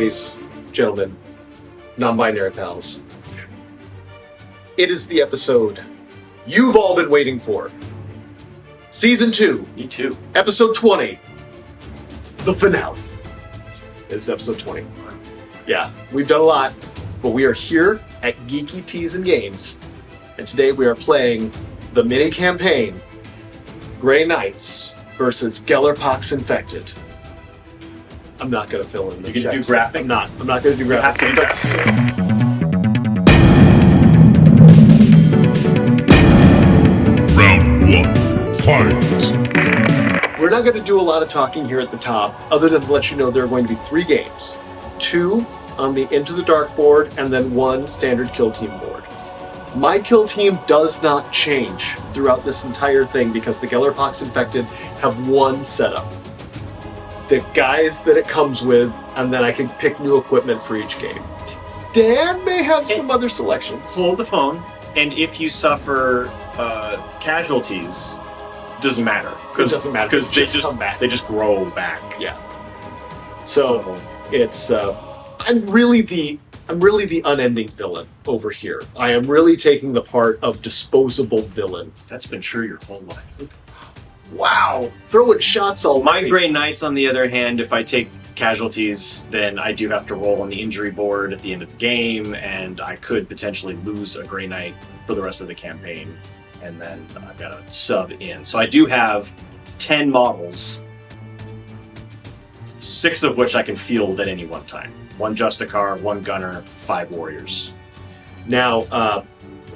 ladies, gentlemen, non-binary pals. It is the episode you've all been waiting for. Season 2. Me too. Episode 20. The finale. It's episode 20. Yeah, we've done a lot, but we are here at Geeky Teas and Games, and today we are playing the mini campaign, Grey Knights versus Gellerpox Infected. I'm not going to fill in the You can do checks. graphics? I'm not going to do graphics. Round 1, fight! We're not going to do a lot of talking here at the top, other than to let you know there are going to be 3 games. 2 on the Into the Dark board, and then 1 standard kill team board. My kill team does not change throughout this entire thing because the Gellerpox Infected have 1 setup. The guys that it comes with, and then I can pick new equipment for each game. Dan may have some other selections. Hold the phone, and if you suffer casualties, doesn't matter. It doesn't matter. Because They just come back. They just grow back. Yeah. So it's I'm really the unending villain over here. I am really taking the part of disposable villain. That's been true your whole life. Wow, throwing shots all My night. Grey Knights, on the other hand, if I take casualties, then I do have to roll on the injury board at the end of the game, and I could potentially lose a Grey Knight for the rest of the campaign, and then I've got to sub in. So I do have 10 models, 6 of which I can field at any one time. 1 Justicar, 1 Gunner, 5 Warriors. Now, I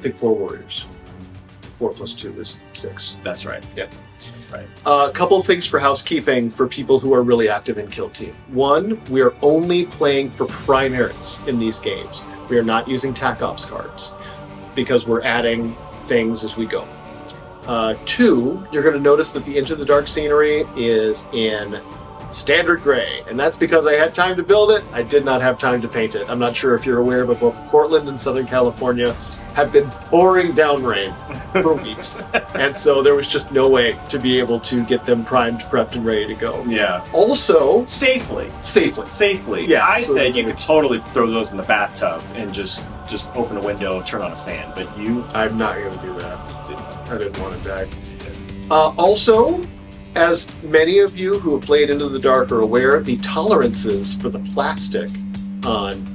think 4 warriors. 4 plus 2 is 6. That's right. Yep. That's right. A couple of things for housekeeping for people who are really active in Kill Team. 1, we are only playing for primaries in these games. We are not using TAC Ops cards because we're adding things as we go. 2, you're going to notice that the Into the Dark scenery is in standard gray, and that's because I had time to build it. I did not have time to paint it. I'm not sure if you're aware, but both Portland and Southern California have been pouring down rain for weeks. And so there was just no way to be able to get them primed, prepped, and ready to go. Yeah. Also, Safely. safely. Yeah, I so- said you could totally throw those in the bathtub and just open a window, turn on a fan, but you... I'm not going to do that. I didn't want to die. Also, as many of you who have played Into the Dark are aware, the tolerances for the plastic on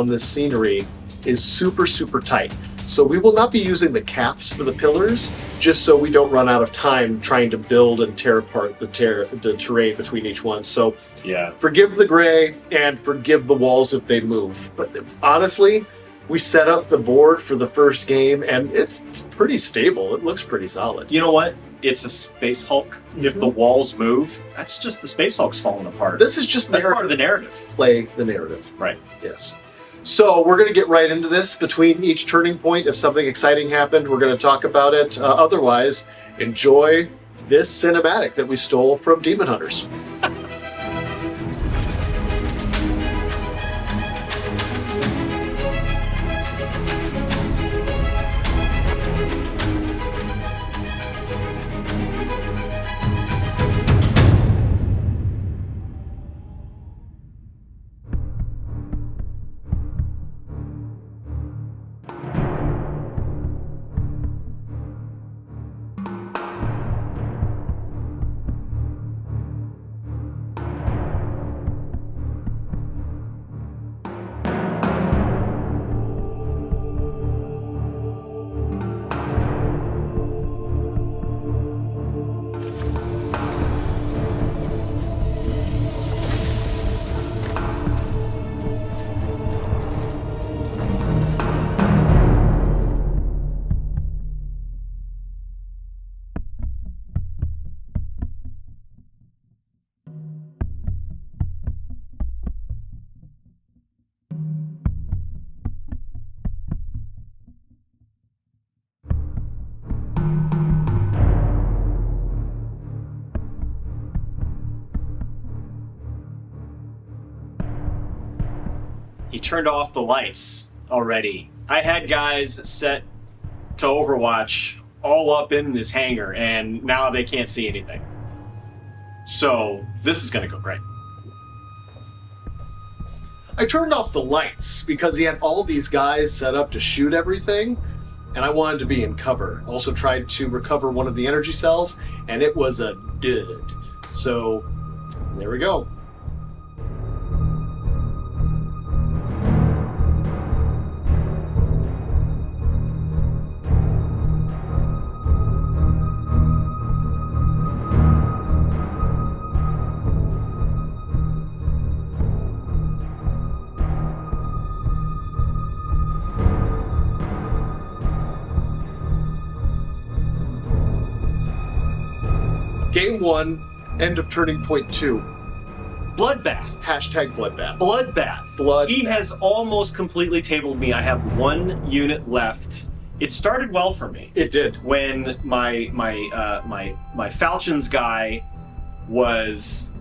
this scenery is super, super tight. So we will not be using the caps for the pillars, just so we don't run out of time trying to build and tear apart the terrain between each one. So Yeah. forgive the gray and forgive the walls if they move. But honestly, we set up the board for the first game and it's pretty stable. It looks pretty solid. You know what? It's a Space Hulk. If the walls move, that's just the Space Hulk's falling apart. This is just That's part of the narrative. play the narrative. Right. Yes. So we're going to get right into this. Between each turning point, if something exciting happened, we're going to talk about it. Otherwise, enjoy this cinematic that we stole from Demon Hunters. He turned off the lights already. I had guys set to Overwatch all up in this hangar, and now they can't see anything. So this is going to go great. I turned off the lights because he had all these guys set up to shoot everything, and I wanted to be in cover. Also tried to recover one of the energy cells, and it was a dud. So, there we go. Game 1, end of turning point 2. Bloodbath. Hashtag bloodbath. Bloodbath. He has almost completely tabled me. I have 1 unit left. It started well for me. It did. When my Falchions guy was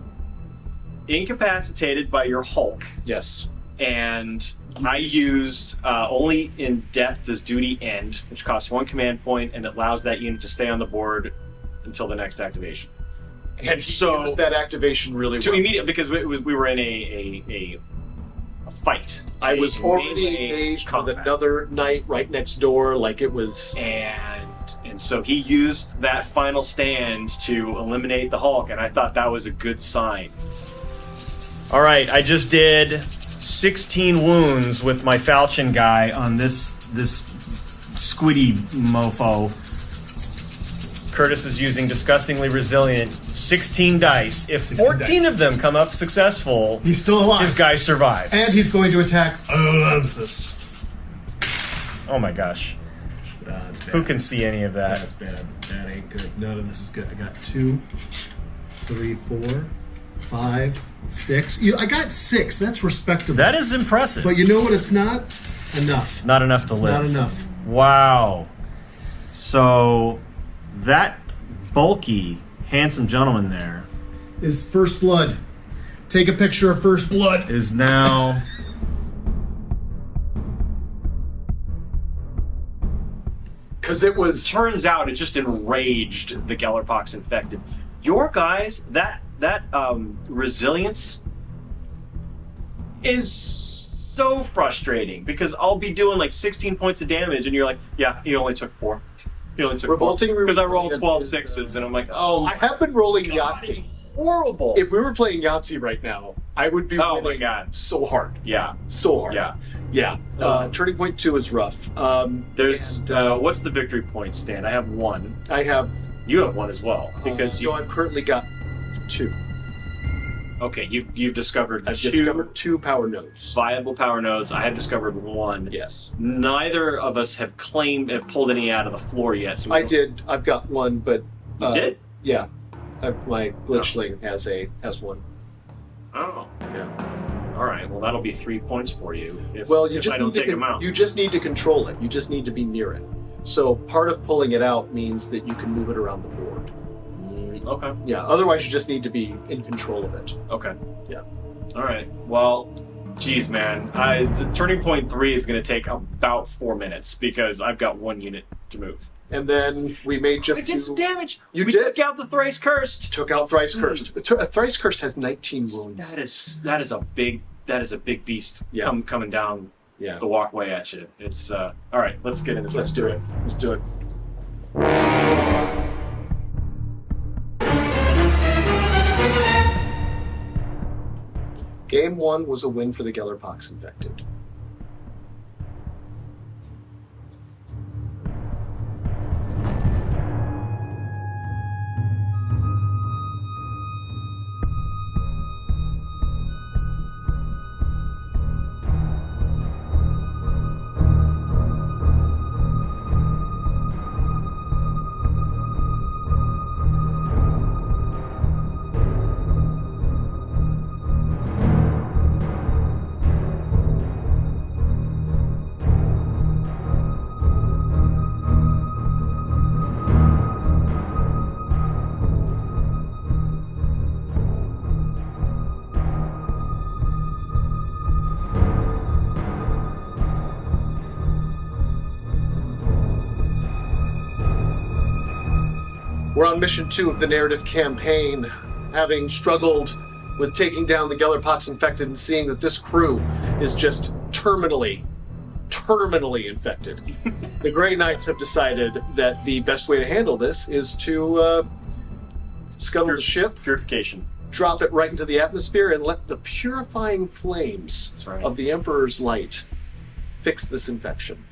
incapacitated by your Hulk. Yes. And I used only in death does duty end, which costs 1 command point and allows that unit to stay on the board until the next activation. And so used that activation really to well. Immediate because we were in a fight. I was already engaged with another knight right next door, like it was. And so he used that final stand to eliminate the Hulk, and I thought that was a good sign. All right, I just did 16 wounds with my Falchion guy on this squiddy mofo. Curtis is using Disgustingly Resilient. 16 dice. If 14 of them come up successful, he's still alive. His guy survives. And he's going to attack Olympus. Oh my gosh. That's bad. Who can see any of that? That's bad. That ain't good. None of this is good. I got 2, 3, 4, 5, 6. I got 6. That's respectable. That is impressive. But you know what? It's not enough. Not enough to live. Not enough. Wow. So that bulky, handsome gentleman there is First Blood. Take a picture of First Blood. Is now because it was. Turns out it just enraged the Gellerpox Infected. Your guys, that resilience is so frustrating because I'll be doing like 16 points of damage and you're like, yeah, he only took 4. He only took Revolting 4 because I rolled Rebellion 12 is, sixes and I'm like, oh, I have been rolling God, it's Yahtzee. horrible. If we were playing Yahtzee right now, I would be Oh my winning God. so hard. Yeah. So hard. Yeah. Yeah. Turning point 2 is rough. There's what's the victory point stand? I have 1. I have. You have 1 as well because So I've currently got 2. Okay, you've discovered I've 2 discovered 2 power nodes. viable power nodes. I have discovered 1. Yes. Neither of us have pulled any out of the floor yet. So I did. I've got 1, but You did? Yeah. My glitchling has 1. Oh. Yeah. All right. Well, that'll be 3 points for you. If I don't need to take them out. You just need to control it. You just need to be near it. So part of pulling it out means that you can move it around the board. Okay. Yeah. Otherwise, you just need to be in control of it. Okay. Yeah. All right. Well, geez, man. Turning point 3 is going to take about 4 minutes because I've got 1 unit to move. And then we may just I did some damage. You we did. took out the Thrice Cursed. Took out Thrice Cursed. Thrice Cursed has 19 wounds. That is a big beast coming down the walkway at you. It's all right. Let's get into Let's do it. Let's do it. Game 1 was a win for the Gellerpox Infected. We're on mission 2 of the narrative campaign. having struggled with taking down the Gellerpox Infected and seeing that this crew is just terminally infected, the Grey Knights have decided that the best way to handle this is to scuttle the ship, Purification. drop it right into the atmosphere, and let the purifying flames of the Emperor's light fix this infection.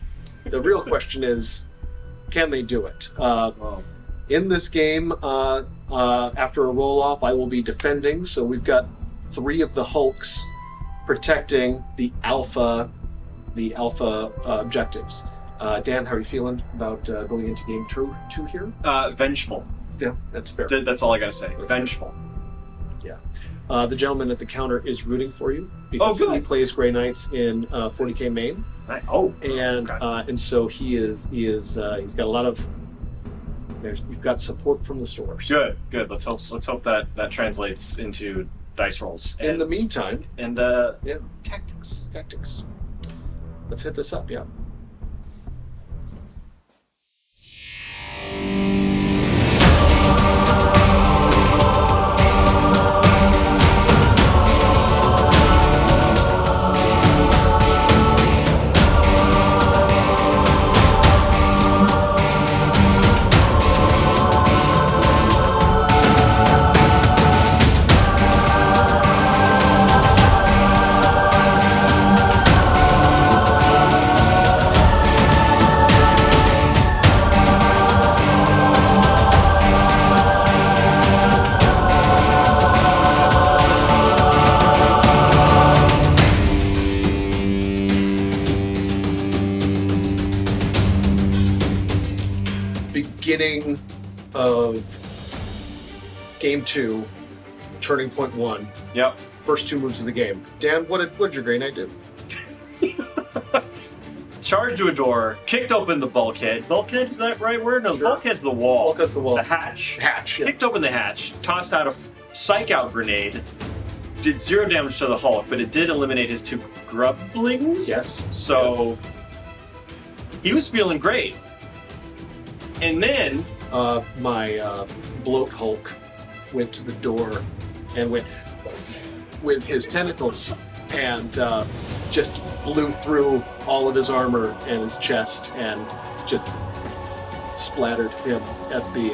The real question is, can they do it? In this game, after a roll-off, I will be defending, so we've got 3 of the Hulks protecting the Alpha objectives. Dan, how are you feeling about going into game 2 here? Vengeful. Yeah, that's fair. That's all I gotta say. That's Vengeful. Yeah. The gentleman at the counter is rooting for you because he plays Grey Knights in 40k main. And so he's got a lot of. You've got support from the stores. Good. Let's hope that translates into dice rolls. In the meantime, tactics. Let's hit this up. Yeah. Beginning of game 2, turning point 1. Yep. First 2 moves of the game. Dan, what did your Grey Knight do? Charged to a door, kicked open the bulkhead. Bulkhead, is that the right word? No, Sure. Bulkhead's the wall. Bulkhead's the wall. The hatch. Hatch. Yeah. Kicked open the hatch, tossed out a psych out grenade, did 0 damage to the Hulk, but it did eliminate his 2 grublings. Yes. So he was feeling great. And then my bloat Hulk went to the door and went with his tentacles and just blew through all of his armor and his chest and just splattered him at the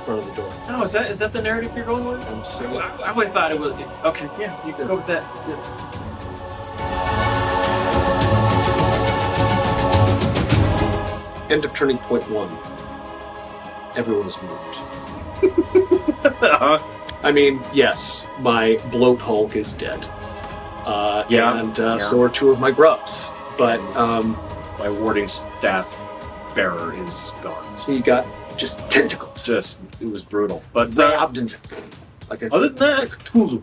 front of the door. oh, is that the narrative you're going with? I'm saying, I would have thought it was okay. Yeah, you can go with that. end of turning point 1. Everyone is moved. I mean, yes, my bloat Hulk is dead. So are 2 of my grubs. But My warding staff bearer is gone. so you got just tentacles. It was brutal. But Grabbed and like a, other than that, like a Cthulhu.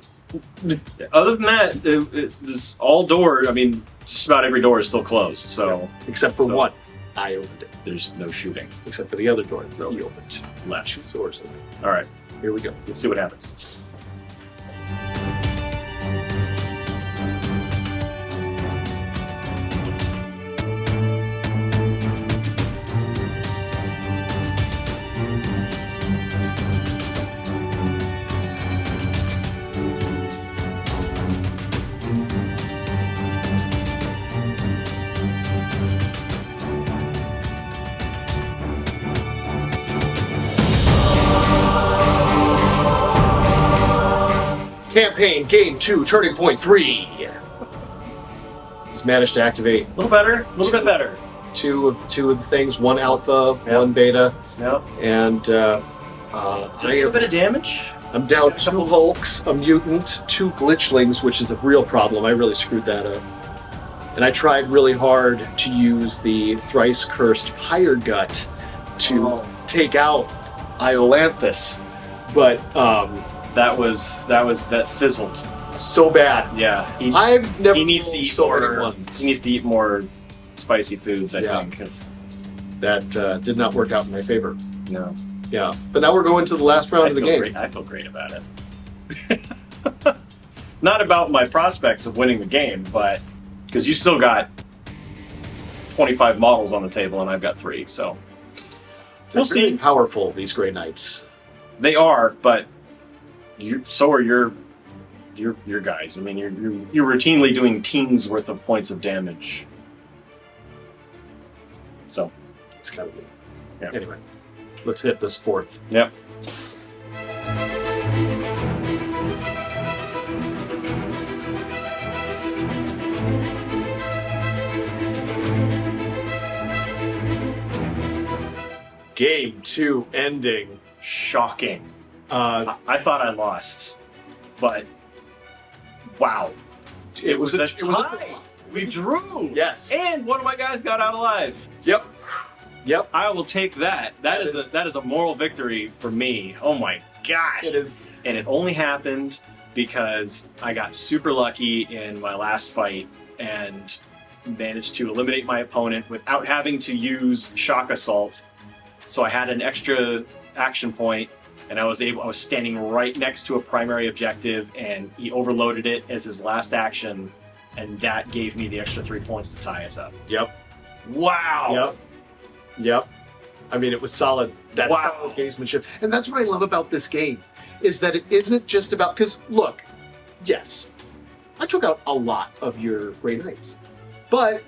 this all door. I mean, just about every door is still closed. So Except for one. I opened it. there's no shooting Except for the other door that he opened. left. 2 doors open. All right, Here we go. let's see what happens. Campaign game 2, turning point 3. He's managed to activate A little better, a little bit better. two of the things. 1 alpha, Yep. 1 beta, Yep. and Did a little bit of damage. I'm down 2 Hulks, a mutant, 2 glitchlings, which is a real problem. I really screwed that up. And I tried really hard to use the thrice cursed Pyre Gut to take out Iolanthus, but that fizzled. so bad. Yeah, I've never he needs to rolled eat so many more. ones. He needs to eat more spicy foods. I Yeah. think. That did not work out in my favor. No. Yeah, but now we're going to the last round of the game. I feel great about it. Not about my prospects of winning the game, but because you still got 25 models on the table and I've got 3, so They're we'll pretty see. powerful, these Grey Knights. They are, but So are your guys. I mean, you're routinely doing teens worth of points of damage. So It's kind of weird. yeah. Anyway, let's hit this fourth. Yep. Game 2 ending. Shocking. Uh, I thought I lost, but wow. it was a it was a tie. We drew. Yes. And one of my guys got out alive. Yep. Yep. I will take that. That is a moral victory for me. Oh my gosh. It is. And it only happened because I got super lucky in my last fight and managed to eliminate my opponent without having to use shock assault. So I had an extra action point, and I was standing right next to a primary objective, and he overloaded it as his last action, and that gave me the extra 3 points to tie us up. Yep. Wow. Yep. Yep. I mean, it was solid. That's Wow. solid gamesmanship. And that's what I love about this game, is that it isn't just about, because look, yes, I took out a lot of your Grey Knights, but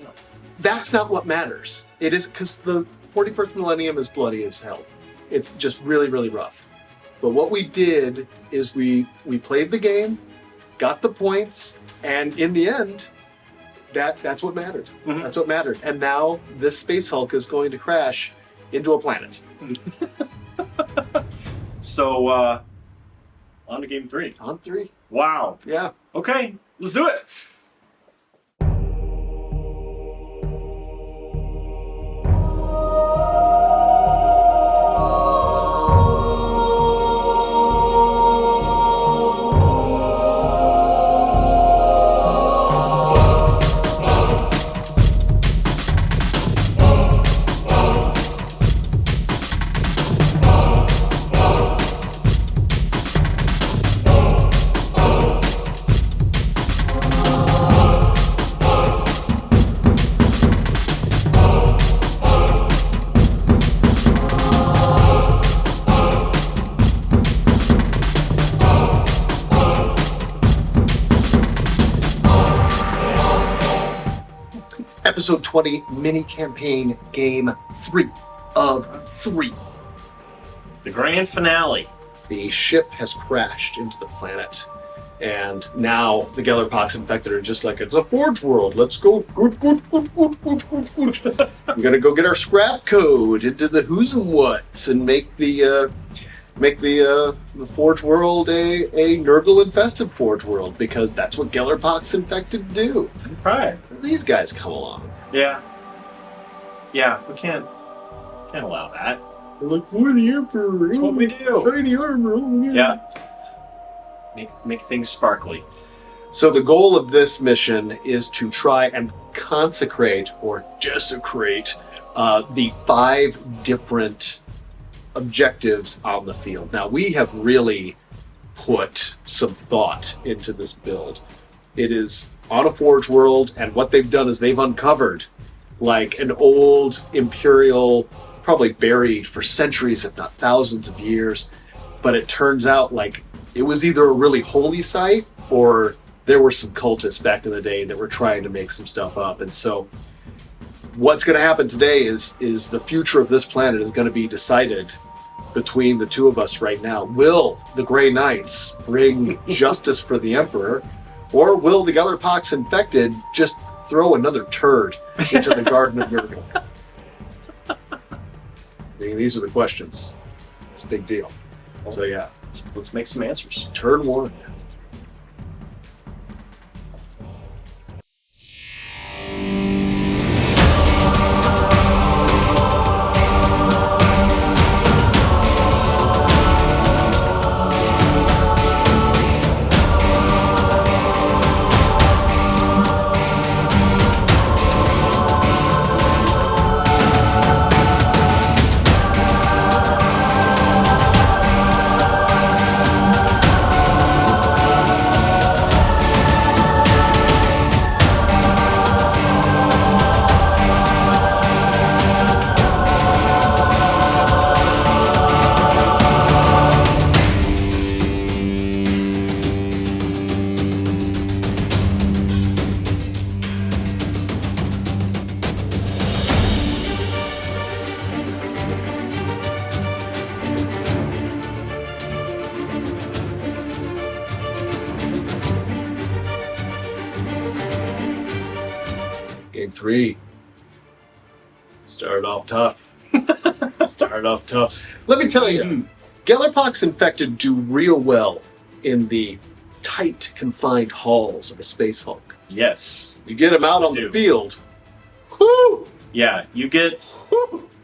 that's not what matters. It is because the 41st Millennium is bloody as hell. It's just really, really rough. But what we did is we played the game, got the points, and in the end, that's what mattered. Mhm. That's what mattered. And now this Space Hulk is going to crash into a planet. So, on to game 3. On 3. Wow. Yeah. Okay, let's do it. Episode 20 mini campaign game 3 of 3. The grand finale. The ship has crashed into the planet, and now the Gellerpox Infected are just like, it's a Forge world. Let's go. Good. We're gonna go get our scrap code into the who's and whats and make the Forge world a Nurgle infested Forge world, because that's what Gellerpox Infected do. Right. These guys come along. Yeah. Yeah, we can't allow that. They're like, for the Emperor. That's what we do. Shiny armor. Oh, Yeah. Make things sparkly. So the goal of this mission is to try and consecrate or desecrate the 5 different objectives on the field. Now, we have really put some thought into this build. It is on a Forge world, and what they've done is they've uncovered like an old Imperial, probably buried for centuries, if not thousands of years, but it turns out like it was either a really holy site or there were some cultists back in the day that were trying to make some stuff up. And so what's going to happen today is the future of this planet is going to be decided between the two of us right now. Will the Grey Knights bring justice for the Emperor, or will the Gellerpox Infected just throw another turd into the Garden of Nurgle? I mean, these are the questions. It's a big deal. So yeah, Let's make some answers. turn 1. 3. Started off tough. Let me tell you, Gellerpox Infected do real well in the tight, confined halls of a Space Hulk. Yes. You get him out on the field. Whoo! Yeah, you get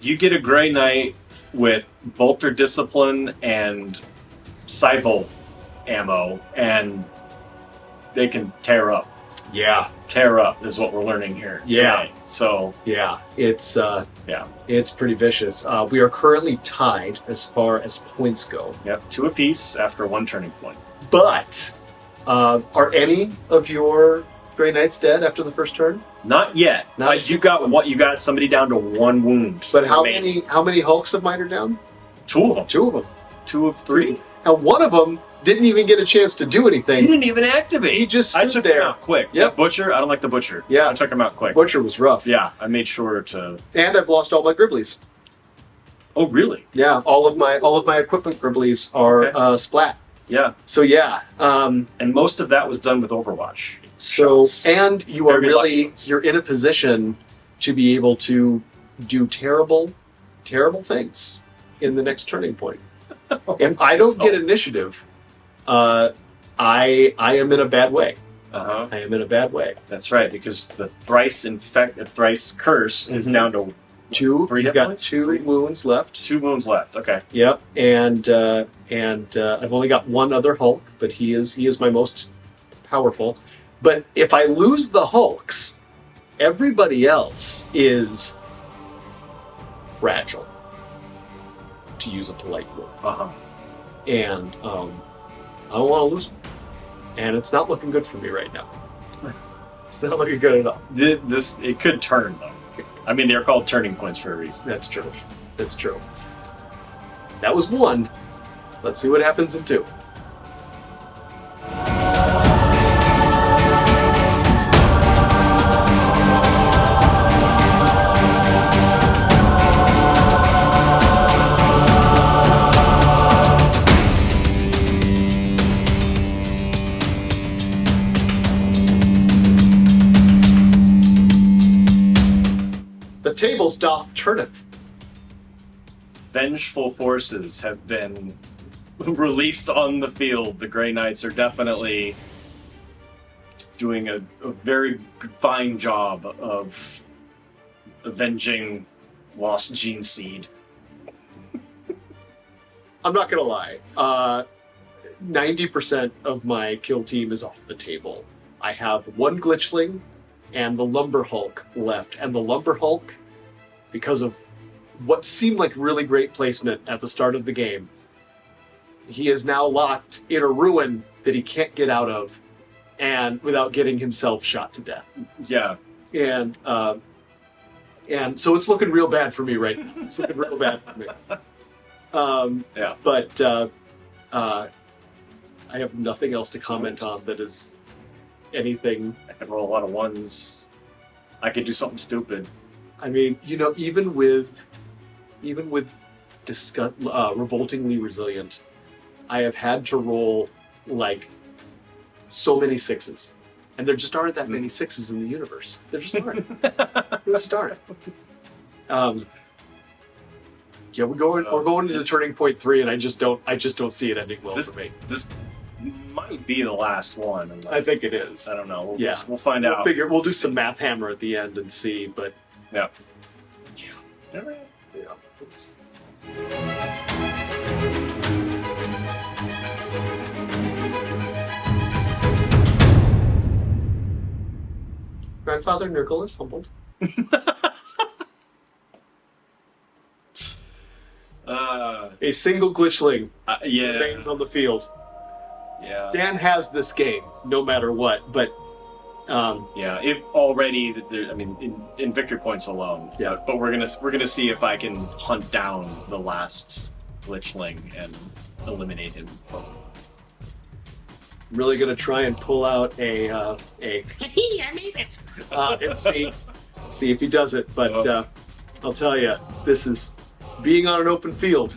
a Grey Knight with Bolter Discipline and Cybo ammo, and they can tear up. Yeah. Tear up is what we're learning here. Yeah. Tonight. So Yeah, it's yeah. it's pretty vicious. We are currently tied as far as points go. Yep. 2 apiece after 1 turning point. But are any of your Grey Knights dead after the first turn? Not yet. Not you got what? You got somebody down to 1 wound. But how remaining. many Hulks of mine are down? 2 of them. 2 of them. 2 of 3. And one of them didn't even get a chance to do He anything. didn't even activate. He just I stood took him there. out quick. Yep. That Butcher, I don't like the Butcher. Yeah. I took him out quick. Butcher was rough. Yeah, I made sure to. And I've lost all my Gribblies. Oh, really? Yeah, all of my equipment Gribblies are Okay. splat. Yeah. So yeah, And most of that was done with Overwatch. so Shots. and you are Very really lucky. you're in a position to be able to do terrible things in the next turning point. If I don't get initiative, I am in a bad way. Uh-huh. I am in a bad way. That's right, because the thrice curse is Mhm. down to 2. 3 He's hit got points? 2 wounds left. 2 wounds left. Okay. Yep, and I've only got 1 other Hulk, but he is my most powerful. But if I lose the Hulks, everybody else is fragile, to use a polite word, Uh-huh. and I don't want to lose them. And it's not looking good for me right now. It's not looking good at all. It could turn, though. I mean, they're called turning points for a reason. That's true. That's true. That was 1. Let's see what happens in 2. The tables doth turneth. Vengeful forces have been released on the field. The Grey Knights are definitely doing a very fine job of avenging lost gene seed. I'm not gonna lie. 90% of my kill team is off the table. I have 1 Glitchling and the Lumber Hulk left. And the Lumber Hulk, because of what seemed like really great placement at the start of the game, he is now locked in a ruin that he can't get out of, and without getting himself shot to death. Yeah. And so it's looking real bad for me right now. It's looking real bad for me. Yeah. But I have nothing else to comment on that is anything. I can roll a lot of 1s. I could do something stupid. I mean, even with revoltingly resilient, I have had to roll like so many 6s, and there just aren't that many 6s in the universe. There just aren't. There just aren't. Yeah, we're going to the turning point 3, and I just don't see it ending well for me. This might be the last one. Unless, I think it is. I don't know. Yeah. We'll find out. We'll do some math hammer at the end and see, but Yeah. yeah. Grandfather Nurgle is humbled. A single glitchling Yeah. remains on the field. Yeah. Dan has this game, no matter what, but Yeah. It already. I mean, in victory points alone. Yeah. But we're gonna see if I can hunt down the last glitchling and eliminate him. really going to try and pull out a I made it. and see if he does it. But I'll tell you, this is being on an open field.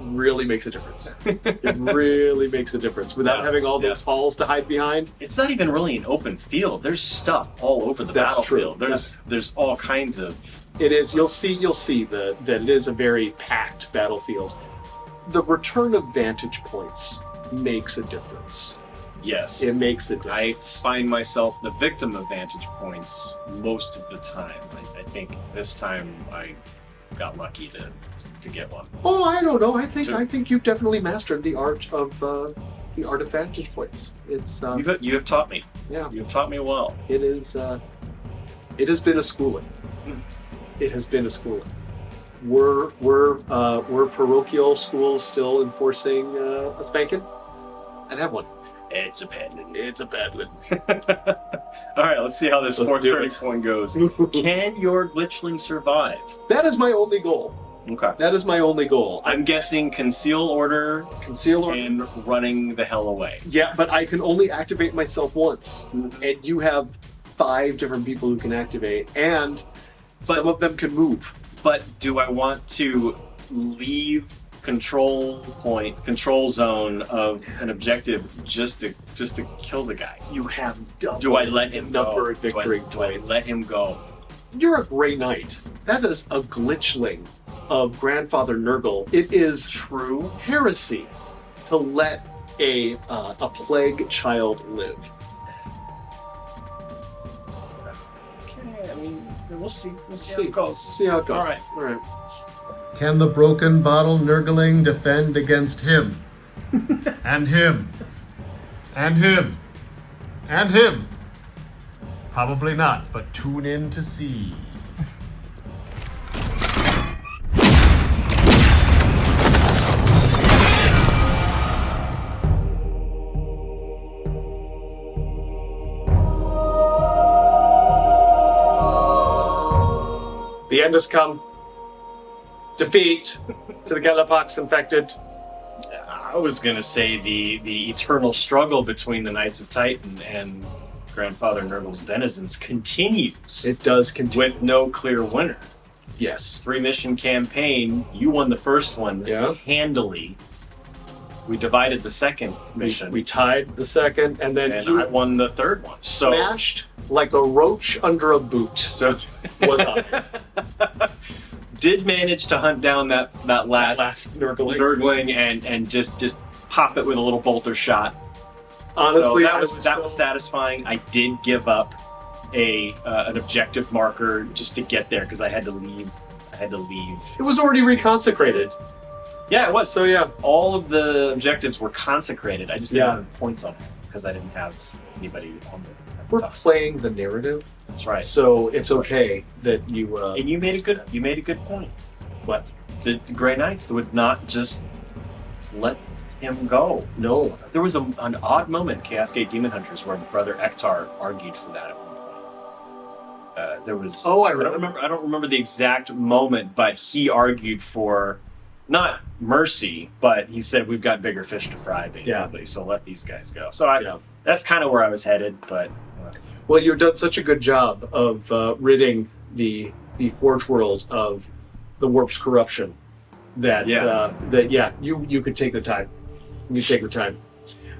really makes a difference. It really makes a difference without having all those halls to hide behind. It's not even really an open field. There's stuff all over the battlefield. True. There's all kinds of. It is. You'll see that it is a very packed battlefield. The return of vantage points makes a difference. Yes. It makes a I difference. find myself the victim of vantage points most of the time. I think this time I got lucky to get one. Oh, I don't know. I think you've definitely mastered the art of vantage points. It's You have taught me. yeah. You have taught me well. It is. It has been a schooling. It has been a schooling. Were parochial schools still enforcing a spanking? I'd have one. It's a paddling. It's a paddling. All right, let's see how this Let's fourth do turning it. point goes. Can your glitchling survive? That is my only goal. Okay. That is my only goal. I'm guessing conceal order Conceal or and running the hell away. yeah, but I can only activate myself once, and you have 5 different people who can activate, and some of them can move. But do I want to leave control zone of an objective just to kill the guy? You have double. Do I let him number go? of victory do I points. let him go? You're a Grey Knight. That is a glitchling of Grandfather Nurgle. It is True. heresy to let a plague child live. Okay, I mean, we'll see. We'll see how See. it goes. See how it goes. All right. All right. Can the broken bottle Nurgling defend against him? And him? And him? And him? Probably not, but tune in to see. The end has come. Defeat to the Gellerpox Infected. I was gonna say the eternal struggle between the Knights of Titan and Grandfather Nurgle's denizens continues It does continue. with no clear winner. Yes. 3-mission campaign. You won the first one handily. We divided the second mission, We tied the second, and then and you I won the third one. So, smashed like a roach under a boot. so Was on did manage to hunt down that last Nurgling. Nurgling and just pop it with a little bolter shot. Honestly, So that was satisfying. I did give up an objective marker just to get there because I had to leave. it was already reconsecrated. Yeah, it was. So yeah, All of the objectives were consecrated. I just didn't Yeah. have points on it because I didn't have anybody on it. That's we're tough. playing the narrative, That's right. so it's okay that you. And you made a good point. What? The Grey Knights would not just let him go. No. There was an odd moment, Chaos Gate Demon Hunters, where Brother Ektar argued for that at one point. There was. Oh, I I don't remember the exact moment, but he argued for not mercy, but he said we've got bigger fish to fry, basically. So let these guys go. So that's kind of where I was headed, but. Well, you've done such a good job of ridding the Forge World of the Warp's corruption that you could take the time. You could take the time.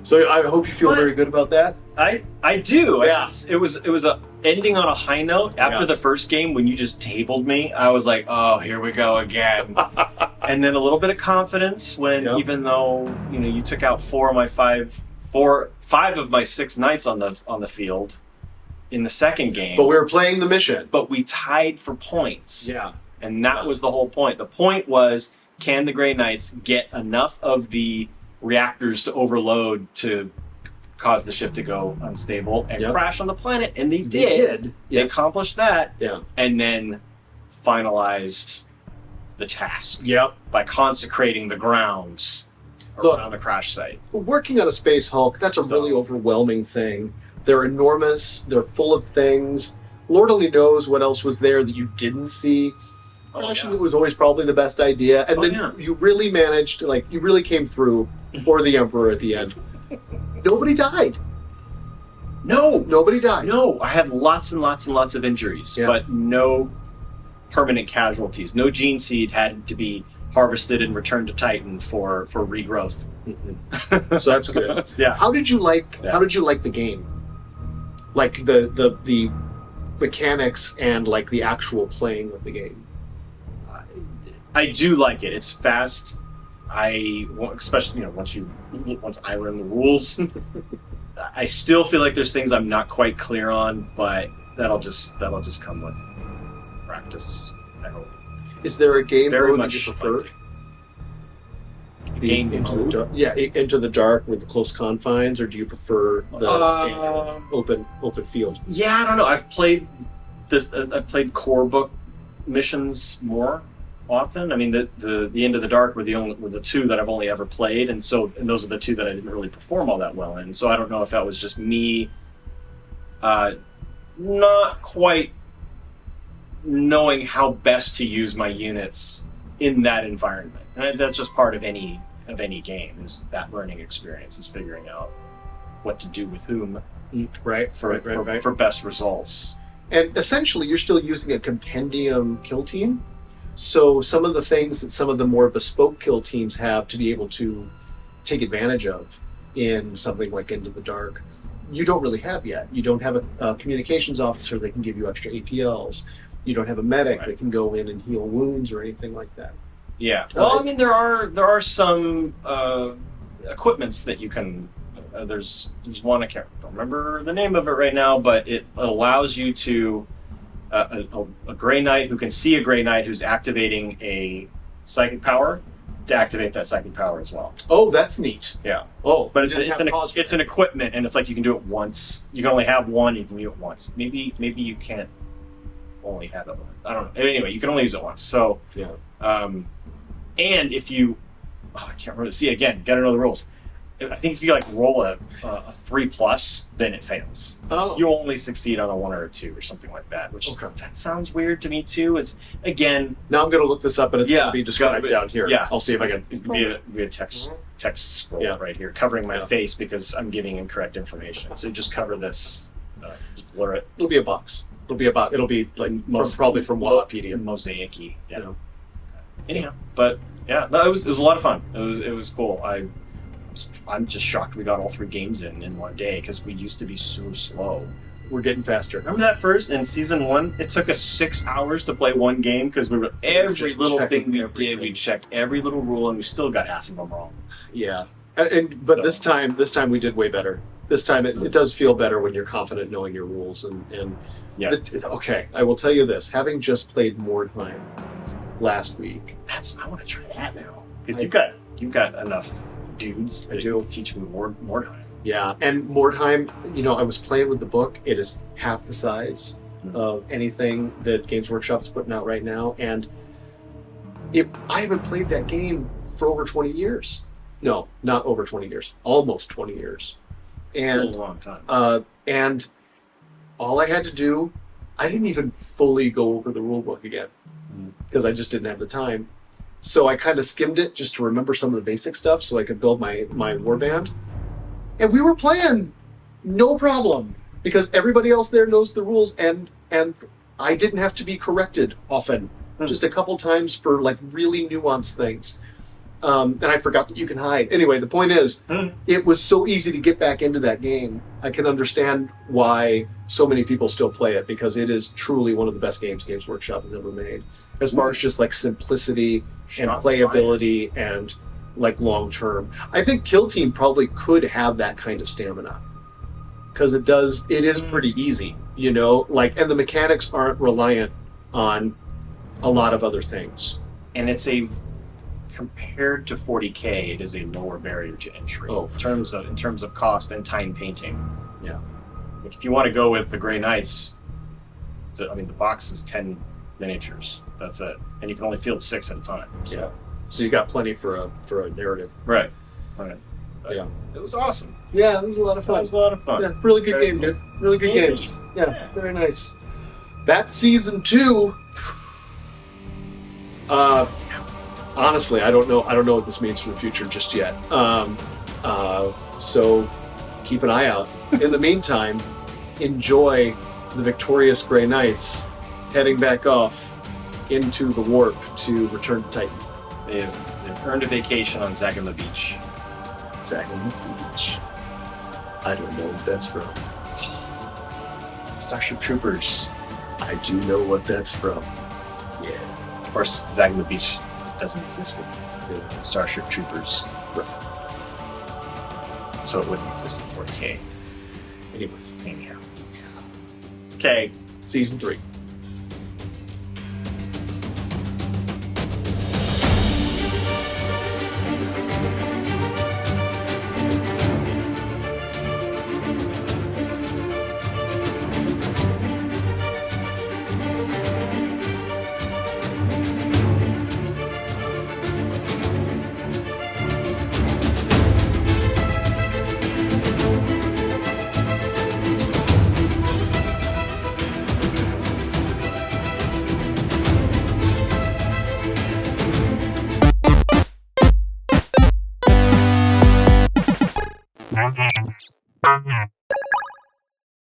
So I hope you feel very good about that. I do. Yeah. It was a ending on a high note. After the first game, when you just tabled me, I was like, oh, here we go again. And then a little bit of confidence when, even though you took out 5 of my 6 knights on the field in the second game. But we were playing the mission. But we tied for points. Yeah. And that was the whole point. The point was, can the Grey Knights get enough of the reactors to overload to cause the ship to go unstable and crash on the planet? And they did. They accomplished that. Yeah. And then finalized the task. Yep. By consecrating the grounds around the crash site. Working on a Space Hulk, that's a really overwhelming thing. They're enormous. They're full of things. Lord only knows what else was there that you didn't see. Crashing it was always probably the best idea. And then you really managed to, you really came through for the Emperor at the end. Nobody died. No! Nobody died. No, I had lots and lots and lots of injuries, but no permanent casualties. No gene seed had to be harvested and returned to Titan for regrowth. So that's good. Yeah. How did you like the game? Like the mechanics and like the actual playing of the game. I do like it. It's fast. Especially once I learn the rules, I still feel like there's things I'm not quite clear on, but that'll just come with practice, I hope. Is there a game Very mode that much you prefer? like game Into mode? the dark, yeah, Into the Dark with the close confines, or do you prefer the standard open field? Yeah, I don't know. I've played core book missions more often. I mean, the Into the Dark were the two that I've only ever played, and those are the two that I didn't really perform all that well in. So I don't know if that was just me not quite knowing how best to use my units in that environment. And that's just part of any game, is that learning experience, is figuring out what to do with whom for best results. And essentially, you're still using a compendium kill team. So some of the things that some of the more bespoke kill teams have to be able to take advantage of in something like Into the Dark, you don't really have yet. You don't have a communications officer that can give you extra APLs. You don't have a medic that can go in and heal wounds or anything like that. Yeah. Well, I mean, there are some equipments that you can. There's one, I can't remember the name of it right now, but it allows you to a Grey Knight who can see a Grey Knight who's activating a psychic power to activate that psychic power as well. Oh, that's neat. Yeah. Oh, but it's an equipment, and it's like you can do it once. You can only have one. You can do it once. Maybe you can't only have it once. I don't know. Anyway, you can only use it once. So yeah. And if you, I can't remember. See, again, gotta know the rules. I think if you like roll a 3+, then it fails. Oh. You only succeed on a 1 or a 2 or something like that. Which that sounds weird to me too. It's again. Now I'm going to look this up, and it's going to be described down here. Yeah, I'll see if I can. Be a text scroll right here, covering my face because I'm giving incorrect information. So just cover this, just blur it. It'll be a box. It'll be like probably from Wikipedia. Mosaic-y. Yeah. Anyhow, but yeah, no, it was a lot of fun. It was cool. I'm just shocked we got all 3 games in one day because we used to be so slow. We're getting faster. Remember that first in season 1? It took us 6 hours to play one game because we were every little thing we did. We checked every little rule and we still got half of them wrong. Yeah, but this time we did way better. This time it does feel better when you're confident knowing your rules and yeah. Okay, I will tell you this: having just played Mordheim last week, I want to try that now because you've got enough dudes that do teach me Mordheim. Yeah, and Mordheim, I was playing with the book. It is half the size of anything that Games Workshop is putting out right now, and I haven't played that game for over 20 years. No, not over 20 years. Almost 20 years. And still a long time. And all I had to do, I didn't even fully go over the rule book again because I just didn't have the time. So I kind of skimmed it just to remember some of the basic stuff so I could build my warband. And we were playing no problem because everybody else there knows the rules and I didn't have to be corrected often. Just a couple times for like really nuanced things. And I forgot that you can hide. Anyway, the point is, it was so easy to get back into that game. I can understand why so many people still play it because it is truly one of the best games Games Workshop has ever made. As far as just like simplicity and playability and like long term. I think Kill Team probably could have that kind of stamina because it is pretty easy, and the mechanics aren't reliant on a lot of other things. And compared to 40K, it is a lower barrier to entry in terms of cost and time painting. Yeah. Like if you want to go with the Grey Knights, the box is 10 miniatures. That's it, and you can only field 6 at a time. So. Yeah. So you got plenty for a narrative. Right. Yeah. It was awesome. Yeah, it was a lot of fun. Yeah, really good game, dude. Really good games. Yeah, very nice. That's season 2. Honestly, I don't know what this means for the future just yet. So keep an eye out. In the meantime, enjoy the victorious Grey Knights heading back off into the warp to return to Titan. They've earned a vacation on Zagama Beach. Zagama Beach. I don't know what that's from. Starship Troopers. I do know what that's from. Yeah. Of course, Zagama Beach doesn't exist in Starship Troopers. So it wouldn't exist in 4K. Anyway, Anyhow. Okay. season 3. No games.